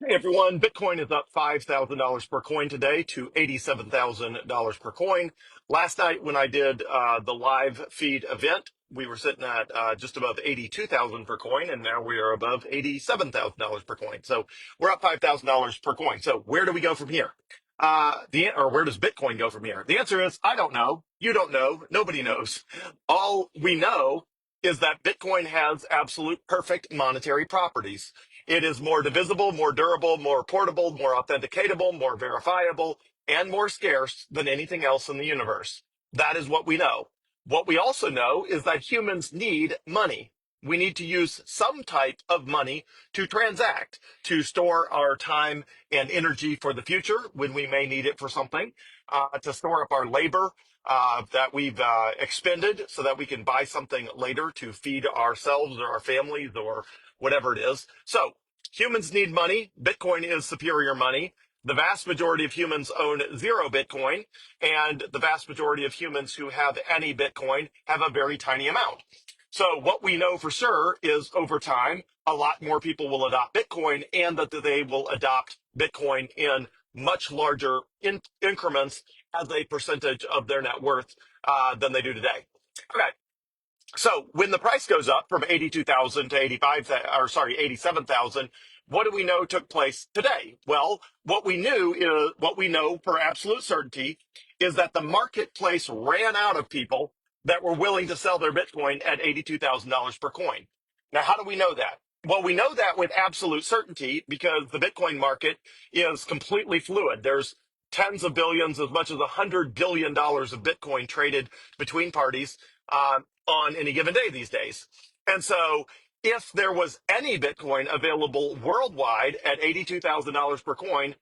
Hey everyone, Bitcoin is up $5,000 per coin today to $87,000 per coin. Last night when I did the live feed event, we were sitting at just above 82,000 per coin, and now we are above $87,000 per coin. So we're up $5,000 per coin. So where do we go from here? Or where does Bitcoin go from here? The answer is I don't know. You don't know. Nobody knows. All we know is that Bitcoin has absolute perfect monetary properties. It is more divisible, more durable, more portable, more authenticatable, more verifiable, and more scarce than anything else in the universe. That is what we know. What we also know is that humans need money. We need to use some type of money to transact, to store our time and energy for the future when we may need it for something, to store up our labor that we've expended so that we can buy something later to feed ourselves or our families or whatever it is. So humans need money. Bitcoin is superior money. The vast majority of humans own zero Bitcoin, and the vast majority of humans who have any Bitcoin have a very tiny amount. So what we know for sure is over time, a lot more people will adopt Bitcoin and that they will adopt Bitcoin in much larger increments as a percentage of their net worth than they do today. Okay. So when the price goes up from 82,000 to 87,000, what do we know took place today? Well, what we know for absolute certainty is that the marketplace ran out of people that were willing to sell their Bitcoin at $82,000 per coin. Now, how do we know that? Well, we know that with absolute certainty because the Bitcoin market is completely fluid. There's tens of billions, as much as $100 billion of Bitcoin traded between parties. On any given day these days. And so if there was any Bitcoin available worldwide at $82,000 per coin,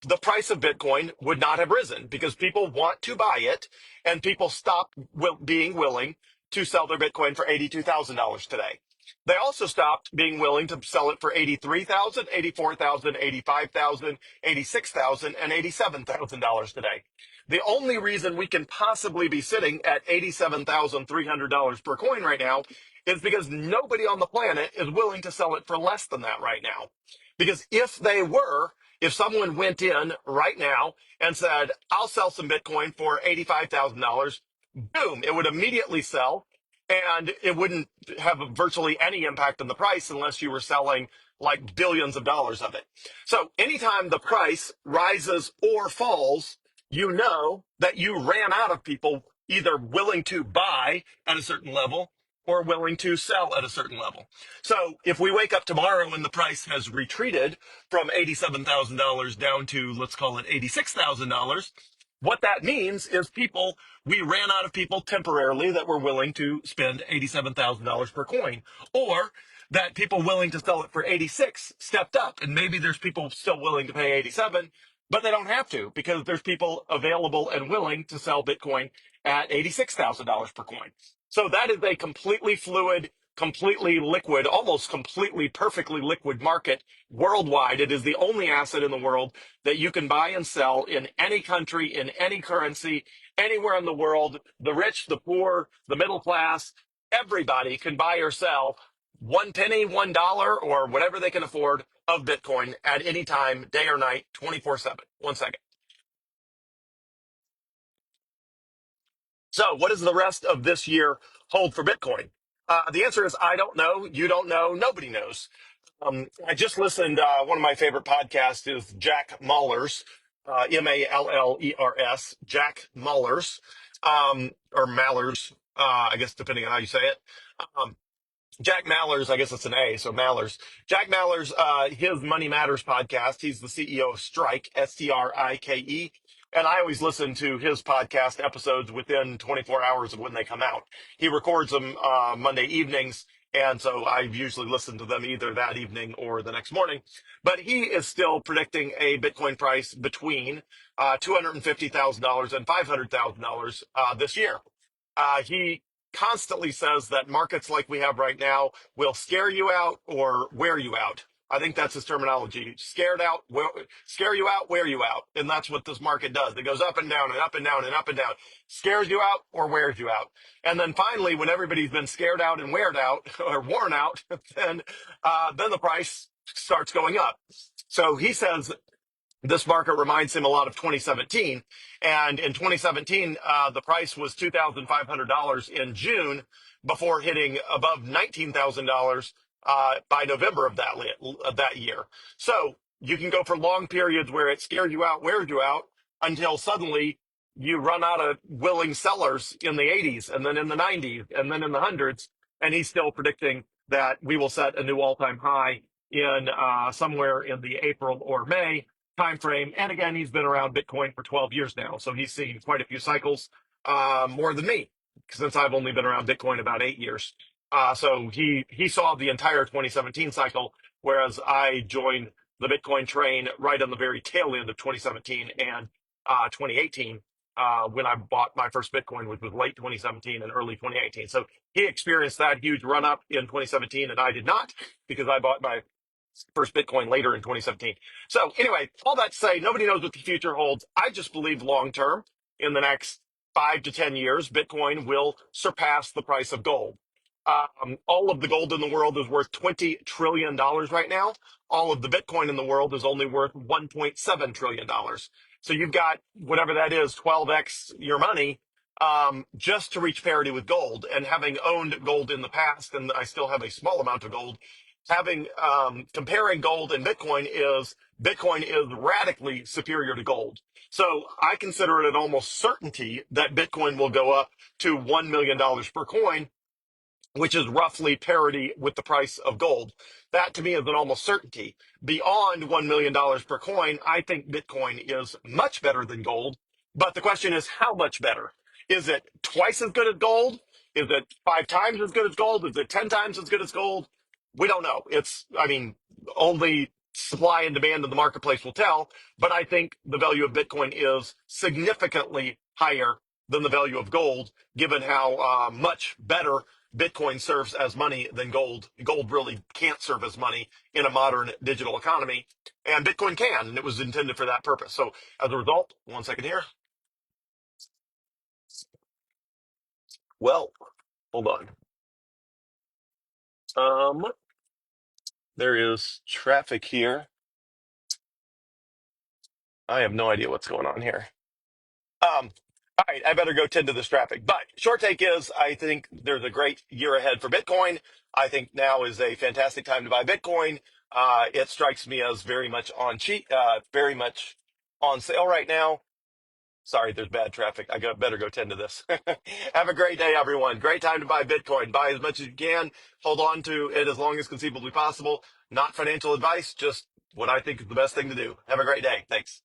the price of Bitcoin would not have risen because people want to buy it and people stop being willing to sell their Bitcoin for $82,000 today. They also stopped being willing to sell it for 83,000, 84,000, 85,000, 86,000, and $87,000 today. The only reason we can possibly be sitting at $87,300 per coin right now is because nobody on the planet is willing to sell it for less than that right now. Because if someone went in right now and said, I'll sell some Bitcoin for $85,000, boom, it would immediately sell and it wouldn't have virtually any impact on the price unless you were selling like billions of dollars of it. So anytime the price rises or falls, you know that you ran out of people either willing to buy at a certain level or willing to sell at a certain level. So if we wake up tomorrow and the price has retreated from $87,000 down to, let's call it $86,000, what that means is we ran out of people temporarily that were willing to spend $87,000 per coin, or that people willing to sell it for 86 stepped up. And maybe there's people still willing to pay 87, but they don't have to because there's people available and willing to sell Bitcoin at $86,000 per coin. So that is a completely fluid, completely liquid, almost completely perfectly liquid market worldwide. It is the only asset in the world that you can buy and sell in any country, in any currency, anywhere in the world. The rich, the poor, the middle class, everybody can buy or sell one penny, $1, or whatever they can afford of Bitcoin at any time, day or night, 24/7. One second. So, what does the rest of this year hold for Bitcoin? The answer is I don't know. You don't know. Nobody knows. I just listened. One of my favorite podcasts is Jack Mallers, Mallers, Jack Mallers, or Mallers, I guess, depending on how you say it. Um, Jack Mallers, I guess it's an A, so Mallers. Jack Mallers, his Money Matters podcast, he's the CEO of Strike, Strike. And I always listen to his podcast episodes within 24 hours of when they come out. He records them Monday evenings, and so I usually listen to them either that evening or the next morning. But he is still predicting a Bitcoin price between $250,000 and $500,000 this year. He constantly says that markets like we have right now will scare you out or wear you out. I think that's his terminology. Scare you out, wear you out. And that's what this market does. It goes up and down and up and down and up and down. Scares you out or wears you out. And then finally, when everybody's been scared out and weared out or worn out, then the price starts going up. So he says this market reminds him a lot of 2017. And in 2017, the price was $2,500 in June before hitting above $19,000 by November of that year. So you can go for long periods where it scared you out, wears you out, until suddenly you run out of willing sellers in the 80s and then in the 90s and then in the hundreds. And he's still predicting that we will set a new all-time high in somewhere in the April or May time frame. And again, he's been around Bitcoin for 12 years now, so he's seen quite a few cycles, more than me, since I've only been around Bitcoin about 8 years. So he saw the entire 2017 cycle, whereas I joined the Bitcoin train right on the very tail end of 2017 and 2018. When I bought my first Bitcoin, which was late 2017 and early 2018. So he experienced that huge run up in 2017, and I did not, because I bought my first Bitcoin later in 2017. So anyway, all that to say, nobody knows what the future holds. I just believe long term, in the next 5 to 10 years, Bitcoin will surpass the price of gold. All of the gold in the world is worth $20 trillion right now. All of the Bitcoin in the world is only worth $1.7 trillion. So you've got whatever that is, 12x your money, just to reach parity with gold. And having owned gold in the past, and I still have a small amount of gold, having comparing gold and Bitcoin is radically superior to gold. So I consider it an almost certainty that Bitcoin will go up to $1 million per coin, which is roughly parity with the price of gold. That to me is an almost certainty. Beyond $1 million per coin, I think Bitcoin is much better than gold. But the question is, how much better? Is it twice as good as gold? Is it 5 times as good as gold? Is it 10 times as good as gold? We don't know. I mean, only supply and demand in the marketplace will tell. But I think the value of Bitcoin is significantly higher than the value of gold, given how much better Bitcoin serves as money than gold. Gold really can't serve as money in a modern digital economy, and Bitcoin can, and it was intended for that purpose. So as a result, 1 second here. Well, hold on. There is traffic here. I have no idea what's going on here. All right, I better go tend to this traffic. But short take is, I think there's a great year ahead for Bitcoin. I think now is a fantastic time to buy Bitcoin. It strikes me as very much very much on sale right now. Sorry, there's bad traffic. Better go tend to this. Have a great day, everyone. Great time to buy Bitcoin. Buy as much as you can. Hold on to it as long as conceivably possible. Not financial advice, just what I think is the best thing to do. Have a great day. Thanks.